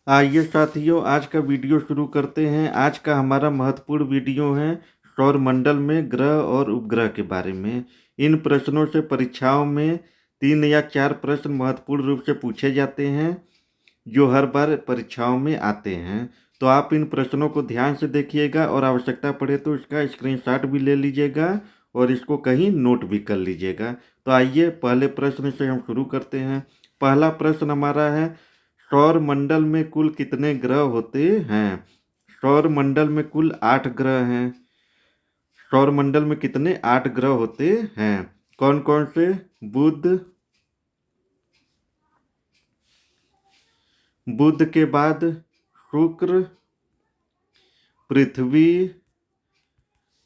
आइए साथियों, आज का वीडियो शुरू करते हैं। आज का हमारा महत्वपूर्ण वीडियो है सौरमंडल में ग्रह और उपग्रह के बारे में। इन प्रश्नों से परीक्षाओं में 3 या 4 प्रश्न महत्वपूर्ण रूप से पूछे जाते हैं, जो हर बार परीक्षाओं में आते हैं। तो आप इन प्रश्नों को ध्यान से देखिएगा और आवश्यकता पड़े तो इसका स्क्रीनशॉट भी ले लीजिएगा और इसको कहीं नोट भी कर लीजिएगा। तो आइए पहले प्रश्न से हम शुरू करते हैं। पहला प्रश्न हमारा है, सौर मंडल में कुल कितने ग्रह होते हैं? सौर मंडल में कुल 8 ग्रह हैं। सौर मंडल में कितने 8 ग्रह होते हैं? कौन कौन से? बुध के बाद शुक्र, पृथ्वी,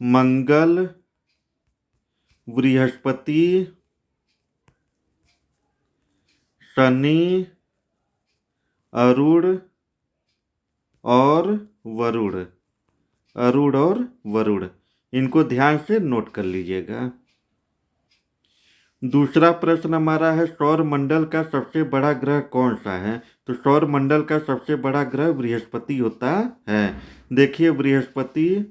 मंगल, बृहस्पति, शनि, अरुण और वरुण। अरुण और वरुण, इनको ध्यान से नोट कर लीजिएगा। दूसरा प्रश्न हमारा है, सौर मंडल का सबसे बड़ा ग्रह कौन सा है? तो सौर मंडल का सबसे बड़ा ग्रह बृहस्पति होता है। देखिए, बृहस्पति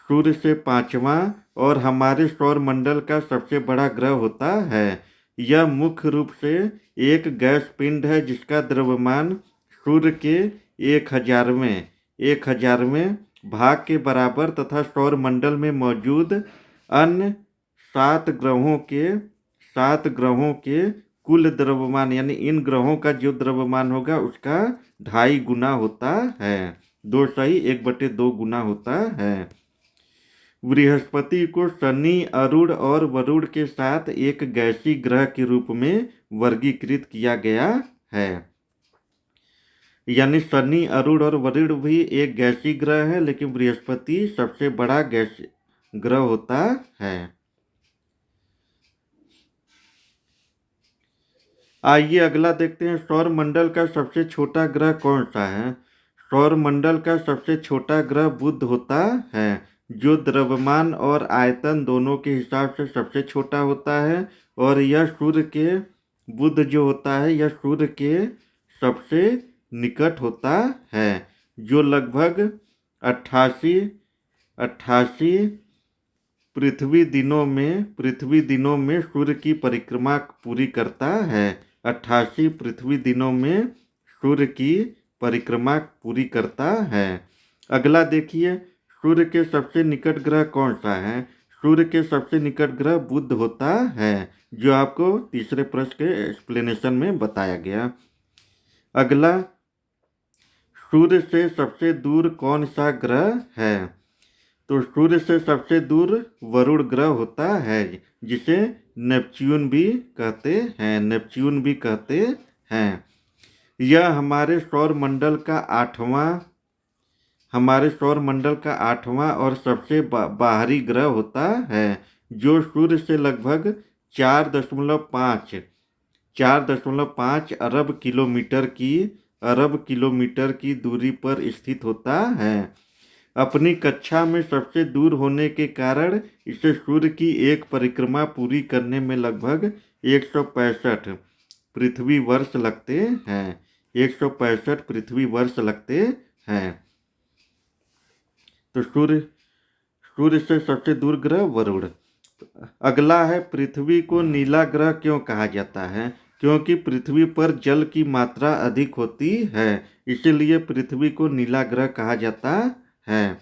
सूर्य से पांचवा और हमारे सौर मंडल का सबसे बड़ा ग्रह होता है। यह मुख्य रूप से एक गैस पिंड है जिसका द्रव्यमान सूर्य के 1000वें भाग के बराबर तथा सौर मंडल में मौजूद अन्य 7 ग्रहों के कुल द्रव्यमान, यानी इन ग्रहों का जो द्रव्यमान होगा उसका 2.5 गुना होता है। 2 सही 1/2 गुना होता है। बृहस्पति को शनि, अरुण और वरुण के साथ एक गैसीय ग्रह के रूप में वर्गीकृत किया गया है। यानी शनि, अरुण और वरुण भी एक गैसीय ग्रह है, लेकिन बृहस्पति सबसे बड़ा गैस ग्रह होता है। आइए अगला देखते हैं, सौर मंडल का सबसे छोटा ग्रह कौन सा है? सौर मंडल का सबसे छोटा ग्रह बुध होता है, जो द्रव्यमान और आयतन दोनों के हिसाब से सबसे छोटा होता है। और यह बुध जो होता है यह सूर्य के सबसे निकट होता है, जो लगभग 88 पृथ्वी दिनों में सूर्य की परिक्रमा पूरी करता है। 88 पृथ्वी दिनों में सूर्य की परिक्रमा पूरी करता है। अगला देखिए, सूर्य के सबसे निकट ग्रह कौन सा है? सूर्य के सबसे निकट ग्रह बुध होता है, जो आपको तीसरे प्रश्न के एक्सप्लेनेशन में बताया गया। अगला, सूर्य से सबसे दूर कौन सा ग्रह है? तो सूर्य से सबसे दूर वरुण ग्रह होता है, जिसे नेपच्यून भी कहते हैं। यह हमारे सौर मंडल का आठवां और सबसे बाहरी ग्रह होता है, जो सूर्य से लगभग 4.5 अरब किलोमीटर की दूरी पर स्थित होता है। अपनी कक्षा में सबसे दूर होने के कारण इसे सूर्य की एक परिक्रमा पूरी करने में लगभग 165 पृथ्वी वर्ष लगते हैं। 165 पृथ्वी वर्ष लगते हैं। तो सूर्य से सबसे दूर ग्रह वरुण। अगला है, पृथ्वी को नीला ग्रह क्यों कहा जाता है? क्योंकि पृथ्वी पर जल की मात्रा अधिक होती है, इसीलिए पृथ्वी को नीला ग्रह कहा जाता है।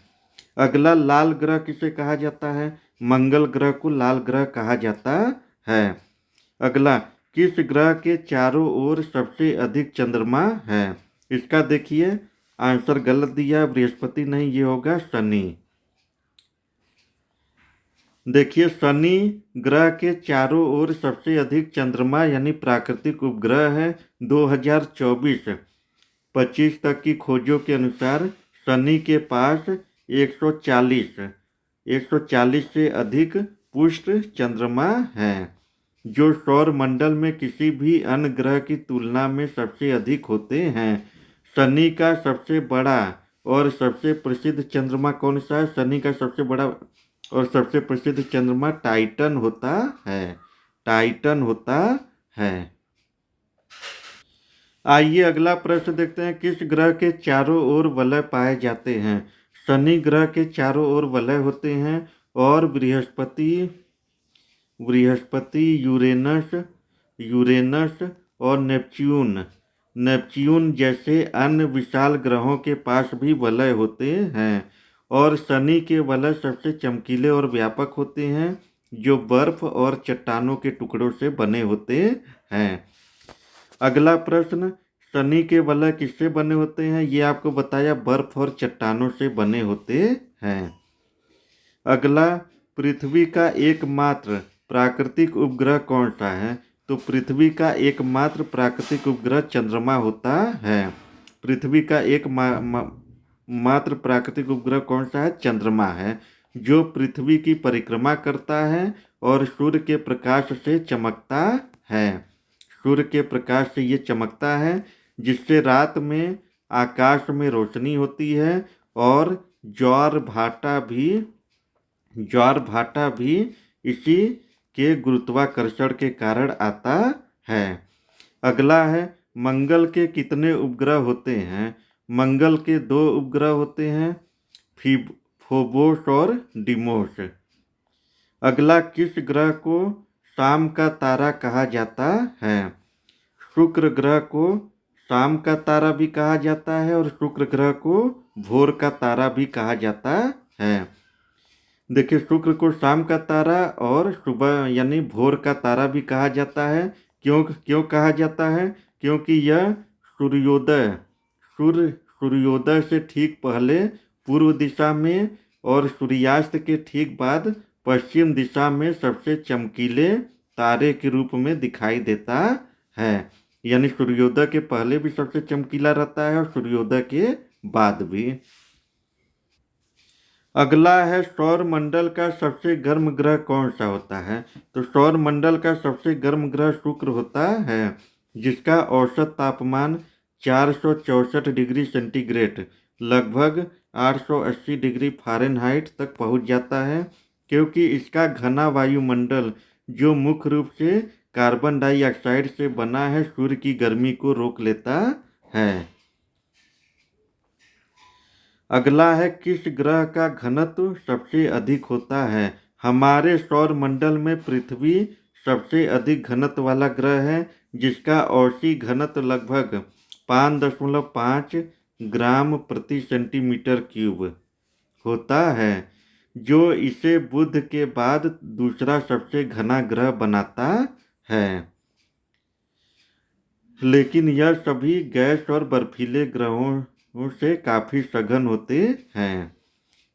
अगला, लाल ग्रह किसे कहा जाता है? मंगल ग्रह को लाल ग्रह कहा जाता है। अगला, किस ग्रह के चारों ओर सबसे अधिक चंद्रमा है? इसका देखिए आंसर गलत दिया, बृहस्पति नहीं, ये होगा शनि। देखिए, शनि ग्रह के चारों ओर सबसे अधिक चंद्रमा यानी प्राकृतिक उपग्रह है। 2024-25 तक की खोजों के अनुसार शनि के पास 140 से अधिक पुष्ट चंद्रमा हैं, जो सौर मंडल में किसी भी अन्य ग्रह की तुलना में सबसे अधिक होते हैं। शनि का सबसे बड़ा और सबसे प्रसिद्ध चंद्रमा कौन सा है? शनि का सबसे बड़ा और सबसे प्रसिद्ध चंद्रमा टाइटन होता है। टाइटन होता है। आइए अगला प्रश्न देखते हैं, किस ग्रह के चारों ओर वलय पाए जाते हैं? शनि ग्रह के चारों ओर वलय होते हैं, और बृहस्पति बृहस्पति यूरेनस यूरेनस और नेपच्यून जैसे अन्य विशाल ग्रहों के पास भी वलय होते हैं। और शनि के वलय सबसे चमकीले और व्यापक होते हैं, जो बर्फ और चट्टानों के टुकड़ों से बने होते हैं। अगला प्रश्न, शनि के वलय किससे बने होते हैं? ये आपको बताया, बर्फ और चट्टानों से बने होते हैं। अगला, पृथ्वी का एकमात्र प्राकृतिक उपग्रह कौन सा है? तो पृथ्वी का एकमात्र प्राकृतिक उपग्रह चंद्रमा होता है। पृथ्वी का मात्र प्राकृतिक उपग्रह कौन सा है? चंद्रमा है, जो पृथ्वी की परिक्रमा करता है और सूर्य के प्रकाश से चमकता है। सूर्य के प्रकाश से ये चमकता है, जिससे रात में आकाश में रोशनी होती है, और ज्वार भाटा भी इसी के गुरुत्वाकर्षण के कारण आता है। अगला है, मंगल के कितने उपग्रह होते हैं? मंगल के 2 उपग्रह होते हैं, फोबोस और डिमोस। अगला, किस ग्रह को शाम का तारा कहा जाता है? शुक्र ग्रह को शाम का तारा भी कहा जाता है, और शुक्र ग्रह को भोर का तारा भी कहा जाता है। देखिए, शुक्र को शाम का तारा और सुबह यानी भोर का तारा भी कहा जाता है। क्यों कहा जाता है? क्योंकि यह सूर्योदय से ठीक पहले पूर्व दिशा में और सूर्यास्त के ठीक बाद पश्चिम दिशा में सबसे चमकीले तारे के रूप में दिखाई देता है। यानी सूर्योदय के पहले भी सबसे चमकीला रहता है, और सूर्योदय के बाद भी। अगला है, सौर मंडल का सबसे गर्म ग्रह कौन सा होता है? तो सौर मंडल का सबसे गर्म ग्रह शुक्र होता है, जिसका औसत तापमान 464 डिग्री सेंटीग्रेड लगभग 880 डिग्री फ़ारेनहाइट तक पहुंच जाता है, क्योंकि इसका घना वायुमंडल, जो मुख्य रूप से कार्बन डाइऑक्साइड से बना है, सूर्य की गर्मी को रोक लेता है। अगला है, किस ग्रह का घनत्व सबसे अधिक होता है? हमारे सौर मंडल में पृथ्वी सबसे अधिक घनत्व वाला ग्रह है, जिसका औसत घनत्व लगभग 5.5 ग्राम प्रति सेंटीमीटर क्यूब होता है, जो इसे बुध के बाद दूसरा सबसे घना ग्रह बनाता है। लेकिन यह सभी गैस और बर्फीले ग्रहों से काफ़ी सघन होते हैं,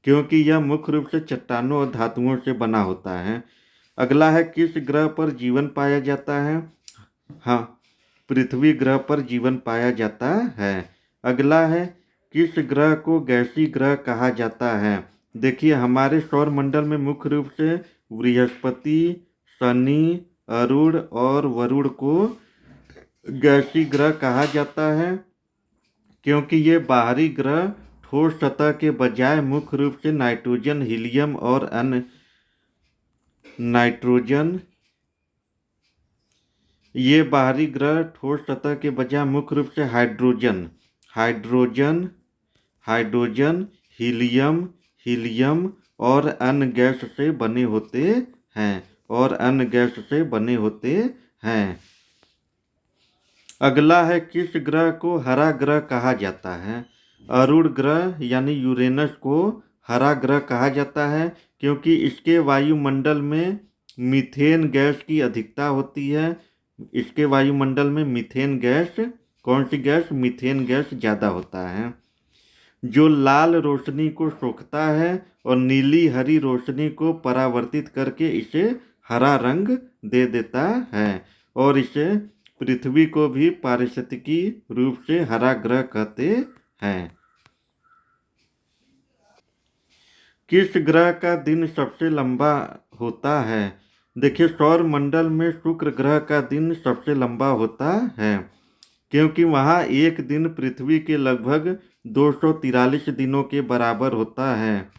क्योंकि यह मुख्य रूप से चट्टानों और धातुओं से बना होता है। अगला है, किस ग्रह पर जीवन पाया जाता है? हाँ, पृथ्वी ग्रह पर जीवन पाया जाता है। अगला है, किस ग्रह को गैसीय ग्रह कहा जाता है? देखिए, हमारे सौर मंडल में मुख्य रूप से बृहस्पति, शनि, अरुण और वरुण को गैसीय ग्रह कहा जाता है, क्योंकि ये बाहरी ग्रह ठोस सतह के बजाय मुख्य रूप से नाइट्रोजन, हीलियम और अन्य नाइट्रोजन ये बाहरी ग्रह ठोस सतह के बजाय मुख्य रूप से हाइड्रोजन, हीलियम और अन्य गैस से बने होते हैं। अगला है, किस ग्रह को हरा ग्रह कहा जाता है? अरुण ग्रह यानी यूरेनस को हरा ग्रह कहा जाता है, क्योंकि इसके वायुमंडल में मीथेन गैस की अधिकता होती है। इसके वायुमंडल में मीथेन गैस, कौन सी गैस? मीथेन गैस ज़्यादा होता है, जो लाल रोशनी को सोखता है और नीली हरी रोशनी को परावर्तित करके इसे हरा रंग दे देता है, और इसे पृथ्वी को भी पारिस्थितिकी रूप से हरा ग्रह कहते हैं। किस ग्रह का दिन सबसे लंबा होता है? देखिए, सौर मंडल में शुक्र ग्रह का दिन सबसे लंबा होता है, क्योंकि वहाँ एक दिन पृथ्वी के लगभग 243 दिनों के बराबर होता है,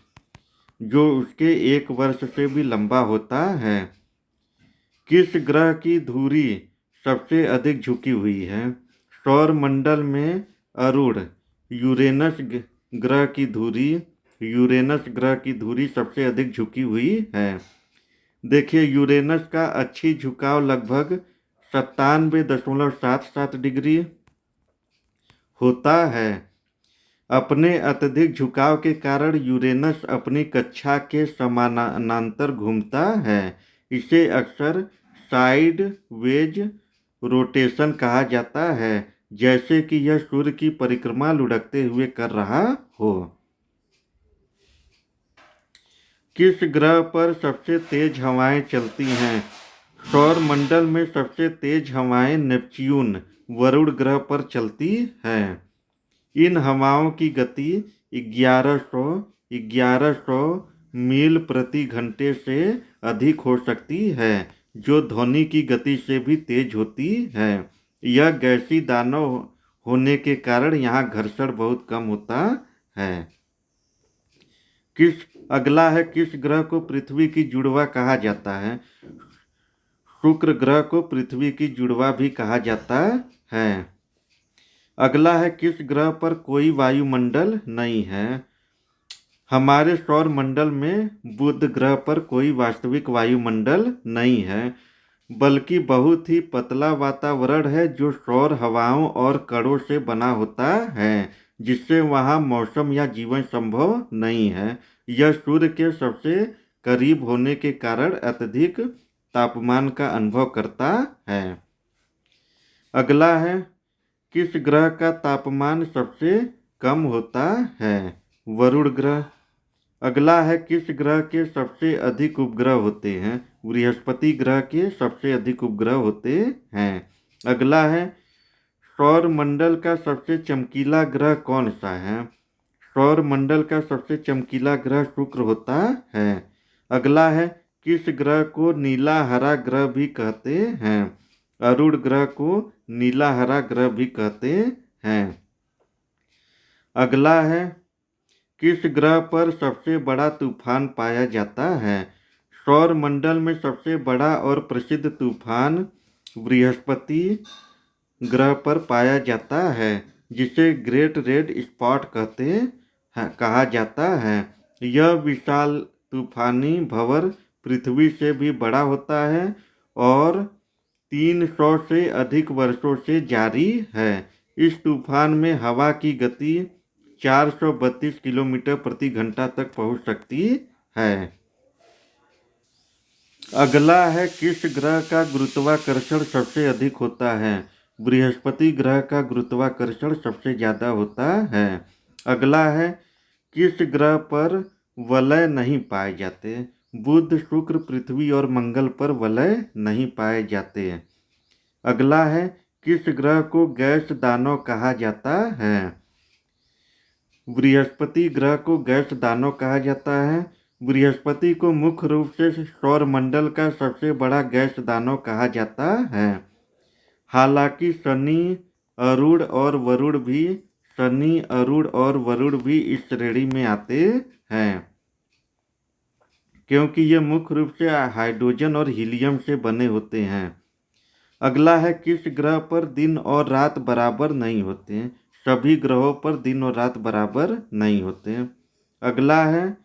जो उसके एक वर्ष से भी लंबा होता है। किस ग्रह की धुरी सबसे अधिक झुकी हुई है? सौर मंडल में अरूण यूरेनस ग्रह की धुरी सबसे अधिक झुकी हुई है। देखिए, यूरेनस का अच्छी झुकाव लगभग 97.77 डिग्री होता है। अपने अत्यधिक झुकाव के कारण यूरेनस अपनी कक्षा के समानांतर घूमता है। इसे अक्सर साइड वेज रोटेशन कहा जाता है, जैसे कि यह सूर्य की परिक्रमा लुढ़कते हुए कर रहा हो। किस ग्रह पर सबसे तेज हवाएं चलती हैं? सौर मंडल में सबसे तेज हवाएं नेपच्यून वरुण ग्रह पर चलती हैं। इन हवाओं की गति 1100 मील प्रति घंटे से अधिक हो सकती है, जो ध्वनि की गति से भी तेज होती है। यह गैसीय दानव होने के कारण यहाँ घर्षण बहुत कम होता है। अगला है, किस ग्रह को पृथ्वी की जुड़वा कहा जाता है? शुक्र ग्रह को पृथ्वी की जुड़वा भी कहा जाता है। अगला है, किस ग्रह पर कोई वायुमंडल नहीं है? हमारे सौर मंडल में बुध ग्रह पर कोई वास्तविक वायुमंडल नहीं है, बल्कि बहुत ही पतला वातावरण है जो सौर हवाओं और कणों से बना होता है, जिससे वहाँ मौसम या जीवन संभव नहीं है। यह सूर्य के सबसे करीब होने के कारण अत्यधिक तापमान का अनुभव करता है। अगला है, किस ग्रह का तापमान सबसे कम होता है? वरुण ग्रह। अगला है, किस ग्रह के सबसे अधिक उपग्रह होते हैं? बृहस्पति ग्रह के सबसे अधिक उपग्रह होते हैं। अगला है, सौर मंडल का सबसे चमकीला ग्रह कौन सा है? सौर मंडल का सबसे चमकीला ग्रह शुक्र होता है। अगला है, किस ग्रह को नीला हरा ग्रह भी कहते हैं? अरूण ग्रह को नीला हरा ग्रह भी कहते हैं। अगला है, किस ग्रह पर सबसे बड़ा तूफान पाया जाता है? सौर मंडल में सबसे बड़ा और प्रसिद्ध तूफान बृहस्पति ग्रह पर पाया जाता है, जिसे ग्रेट रेड स्पॉट कहा जाता है। यह विशाल तूफानी भंवर पृथ्वी से भी बड़ा होता है और 300 से अधिक वर्षों से जारी है। इस तूफान में हवा की गति 432 किलोमीटर प्रति घंटा तक पहुंच सकती है। अगला है, किस ग्रह का गुरुत्वाकर्षण सबसे अधिक होता है? बृहस्पति ग्रह का गुरुत्वाकर्षण सबसे ज़्यादा होता है। अगला है, किस ग्रह पर वलय नहीं पाए जाते? बुध, शुक्र, पृथ्वी और मंगल पर वलय नहीं पाए जाते। अगला है, किस ग्रह को गैस दानव कहा जाता है? बृहस्पति ग्रह को गैस दानव कहा जाता है। बृहस्पति को मुख्य रूप से सौर मंडल का सबसे बड़ा गैस दानव कहा जाता है। हालांकि शनि, अरूण और वरुण भी इस श्रेणी में आते हैं, क्योंकि ये मुख्य रूप से हाइड्रोजन और हीलियम से बने होते हैं। अगला है, किस ग्रह पर दिन और रात बराबर नहीं होते? सभी ग्रहों पर दिन और रात बराबर नहीं होते। अगला है,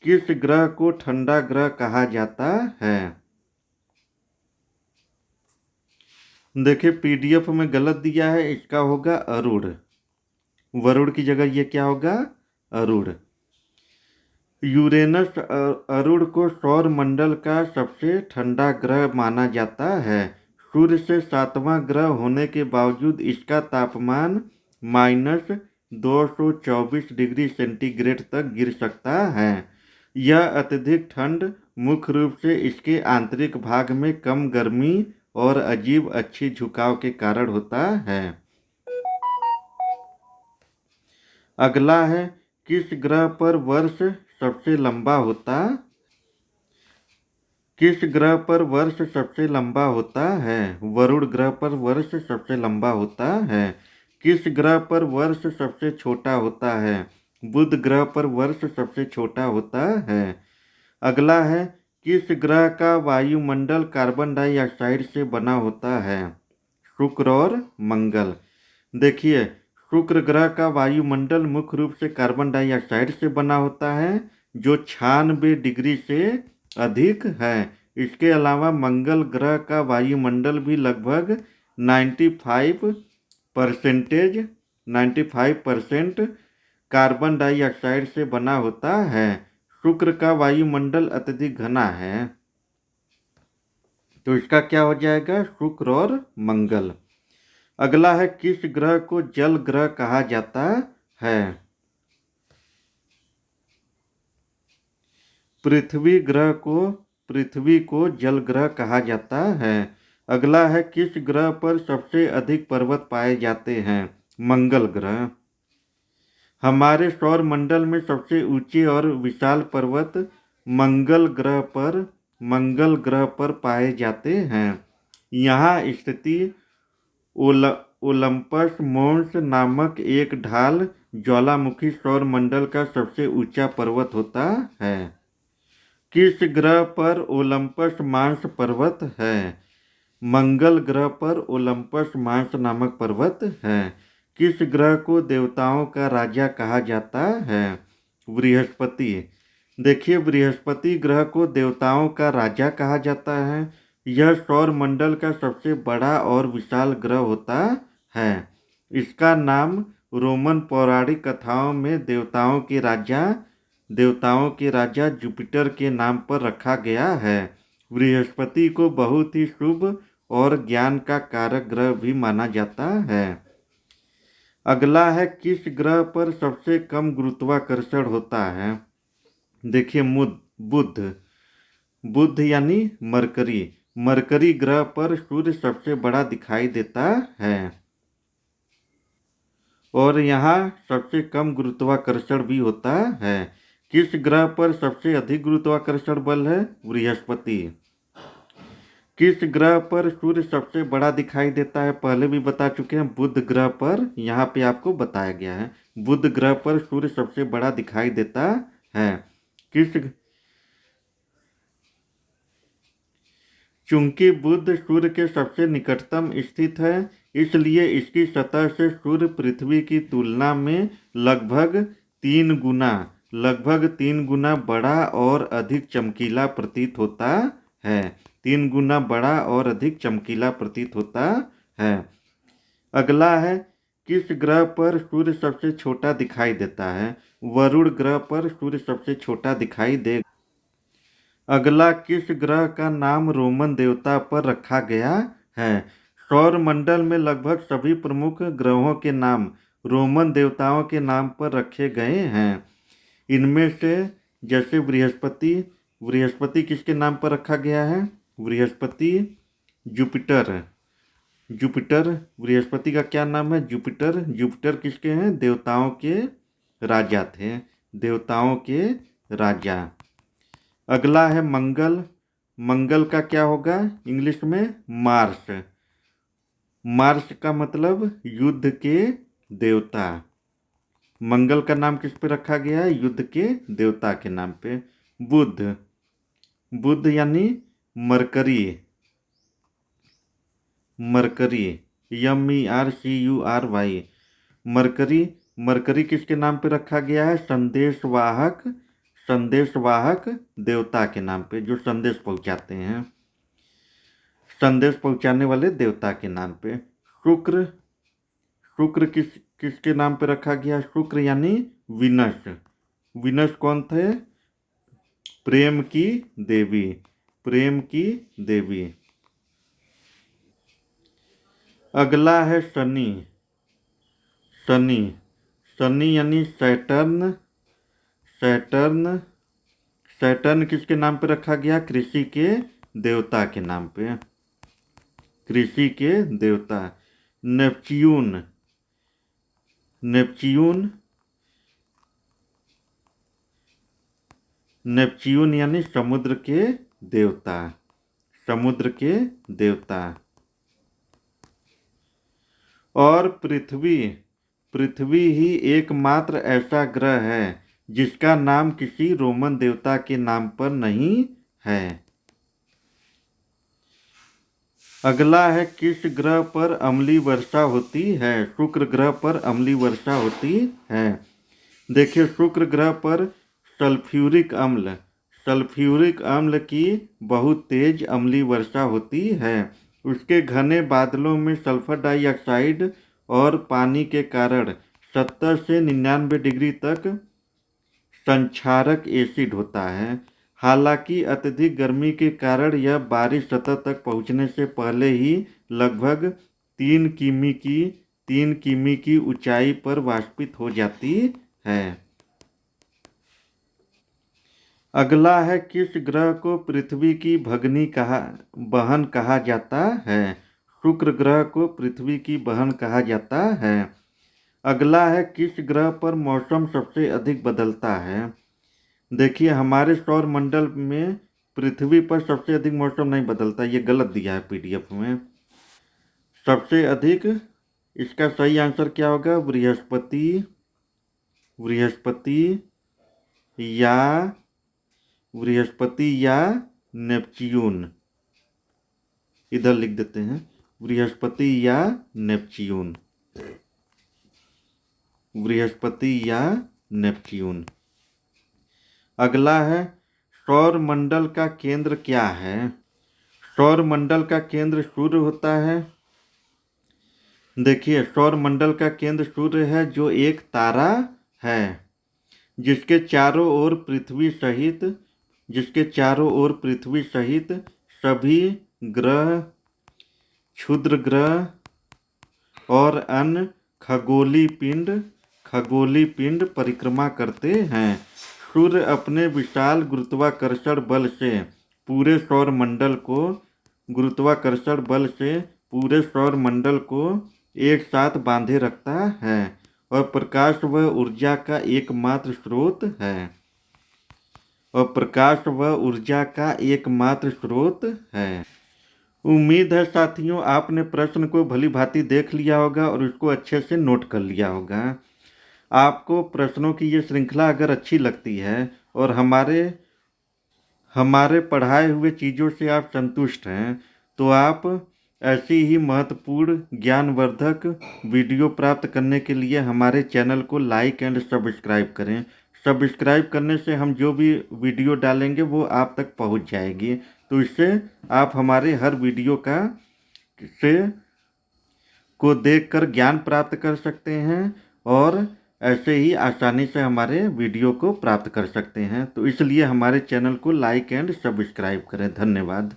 किस ग्रह को ठंडा ग्रह कहा जाता है? देखिए, पीडीएफ में गलत दिया है, इसका होगा अरूण। वरुण की जगह ये क्या होगा? अरूण। यूरेनस अरूण को सौर मंडल का सबसे ठंडा ग्रह माना जाता है। सूर्य से 7वां ग्रह होने के बावजूद इसका तापमान -224 डिग्री सेंटीग्रेड तक गिर सकता है। यह अत्यधिक ठंड मुख्य रूप से इसके आंतरिक भाग में कम गर्मी और अजीब अच्छी झुकाव के कारण होता है। अगला है, किस ग्रह पर वर्ष सबसे लंबा होता? किस ग्रह पर वर्ष सबसे लंबा होता है? वरुण ग्रह पर वर्ष सबसे लंबा होता है। किस ग्रह पर वर्ष सबसे छोटा होता है? बुध ग्रह पर वर्ष सबसे छोटा होता है। अगला है, किस ग्रह का वायुमंडल कार्बन डाइऑक्साइड से बना होता है? शुक्र और मंगल। देखिए, शुक्र ग्रह का वायुमंडल मुख्य रूप से कार्बन डाइऑक्साइड से बना होता है, जो 96 डिग्री से अधिक है। इसके अलावा मंगल ग्रह का वायुमंडल भी लगभग 95% कार्बन डाइऑक्साइड से बना होता है। शुक्र का वायुमंडल अत्यधिक घना है, तो इसका क्या हो जाएगा? शुक्र और मंगल। अगला है, किस ग्रह को जल ग्रह कहा जाता है? पृथ्वी को जल ग्रह कहा जाता है। अगला है, किस ग्रह पर सबसे अधिक पर्वत पाए जाते हैं? मंगल ग्रह। हमारे सौर मंडल में सबसे ऊंचे और विशाल पर्वत मंगल ग्रह पर पाए जाते हैं। यहाँ स्थिति ओलंपस मोन्स नामक एक ढाल ज्वालामुखी सौर मंडल का सबसे ऊंचा पर्वत होता है। किस ग्रह पर ओलंपस मांस पर्वत है? मंगल ग्रह पर ओलंपस मांस नामक पर्वत है। किस ग्रह को देवताओं का राजा कहा जाता है? बृहस्पति। देखिए, बृहस्पति ग्रह को देवताओं का राजा कहा जाता है। यह सौर मंडल का सबसे बड़ा और विशाल ग्रह होता है। इसका नाम रोमन पौराणिक कथाओं में देवताओं के राजा जुपिटर के नाम पर रखा गया है। बृहस्पति को बहुत ही शुभ और ज्ञान का कारक ग्रह भी माना जाता है। अगला है, किस ग्रह पर सबसे कम गुरुत्वाकर्षण होता है? देखिए, बुध यानी मरकरी ग्रह पर सूर्य सबसे बड़ा दिखाई देता है और यहाँ सबसे कम गुरुत्वाकर्षण भी होता है। किस ग्रह पर सबसे अधिक गुरुत्वाकर्षण बल है? बृहस्पति। किस ग्रह पर सूर्य सबसे बड़ा दिखाई देता है? पहले भी बता चुके हैं, बुध ग्रह पर। यहाँ पे आपको बताया गया है, बुध ग्रह पर सूर्य सबसे बड़ा दिखाई देता है। चूंकि बुध सूर्य के सबसे निकटतम स्थित है, इसलिए इसकी सतह से सूर्य पृथ्वी की तुलना में लगभग 3 गुना बड़ा और अधिक चमकीला प्रतीत होता है। 3 गुना बड़ा और अधिक चमकीला प्रतीत होता है। अगला है, किस ग्रह पर सूर्य सबसे छोटा दिखाई देता है? वरुण ग्रह पर सूर्य सबसे छोटा दिखाई देगा। अगला, किस ग्रह का नाम रोमन देवता पर रखा गया है? सौर मंडल में लगभग सभी प्रमुख ग्रहों के नाम रोमन देवताओं के नाम पर रखे गए हैं। इनमें से जैसे बृहस्पति किसके नाम पर रखा गया है? जुपिटर। बृहस्पति का क्या नाम है? जुपिटर किसके हैं? देवताओं के राजा थे, देवताओं के राजा। अगला है मंगल का क्या होगा इंग्लिश में? मार्स का मतलब युद्ध के देवता। मंगल का नाम किस पे रखा गया है? युद्ध के देवता के नाम पे। बुध यानी मरकरी MERCURY। मरकरी किसके नाम पे रखा गया है? संदेशवाहक देवता के नाम पे, जो संदेश पहुंचाते हैं, संदेश पहुंचाने वाले देवता के नाम पे। शुक्र किसके नाम पे रखा गया? शुक्र यानी विनस कौन थे? प्रेम की देवी। अगला है शनि यानी सैटर्न किसके नाम पे रखा गया? कृषि के देवता के नाम पे, कृषि के देवता। नेपच्यून यानी समुद्र के देवता। और पृथ्वी ही एकमात्र ऐसा ग्रह है जिसका नाम किसी रोमन देवता के नाम पर नहीं है। अगला है किस ग्रह पर अम्लीय वर्षा होती है? शुक्र ग्रह पर अम्लीय वर्षा होती है। देखिए, शुक्र ग्रह पर सल्फ्यूरिक अम्ल की बहुत तेज अम्लीय वर्षा होती है। उसके घने बादलों में सल्फर डाइऑक्साइड और पानी के कारण 70 से 99 डिग्री तक संक्षारक एसिड होता है। हालांकि अत्यधिक गर्मी के कारण यह बारिश सतह तक पहुंचने से पहले ही लगभग 3 किमी की ऊंचाई पर वाष्पित हो जाती है। अगला है किस ग्रह को पृथ्वी की बहन कहा जाता है? शुक्र ग्रह को पृथ्वी की बहन कहा जाता है। अगला है किस ग्रह पर मौसम सबसे अधिक बदलता है? देखिए, हमारे सौर मंडल में पृथ्वी पर सबसे अधिक मौसम नहीं बदलता, ये गलत दिया है पीडीएफ में। सबसे अधिक, इसका सही आंसर क्या होगा? बृहस्पति या नेपच्यून। इधर लिख देते हैं, बृहस्पति या नेपच्यून। अगला है सौर मंडल का केंद्र क्या है? सौर मंडल का केंद्र सूर्य होता है। देखिए, सौर मंडल का केंद्र सूर्य है, जो एक तारा है जिसके चारों ओर पृथ्वी सहित सभी ग्रह, क्षुद्र ग्रह और अन्य खगोलीय पिंड परिक्रमा करते हैं। सूर्य अपने विशाल गुरुत्वाकर्षण बल से पूरे सौर मंडल को एक साथ बांधे रखता है और प्रकाश व ऊर्जा का एकमात्र स्रोत है। उम्मीद है साथियों, आपने प्रश्न को भली भांति देख लिया होगा और उसको अच्छे से नोट कर लिया होगा। आपको प्रश्नों की ये श्रृंखला अगर अच्छी लगती है और हमारे पढ़ाए हुए चीज़ों से आप संतुष्ट हैं, तो आप ऐसी ही महत्वपूर्ण ज्ञानवर्धक वीडियो प्राप्त करने के लिए हमारे चैनल को लाइक एंड सब्सक्राइब करें। सब्सक्राइब करने से हम जो भी वीडियो डालेंगे वो आप तक पहुंच जाएगी, तो इससे आप हमारे हर वीडियो को देखकर ज्ञान प्राप्त कर सकते हैं और ऐसे ही आसानी से हमारे वीडियो को प्राप्त कर सकते हैं। तो इसलिए हमारे चैनल को लाइक एंड सब्सक्राइब करें। धन्यवाद।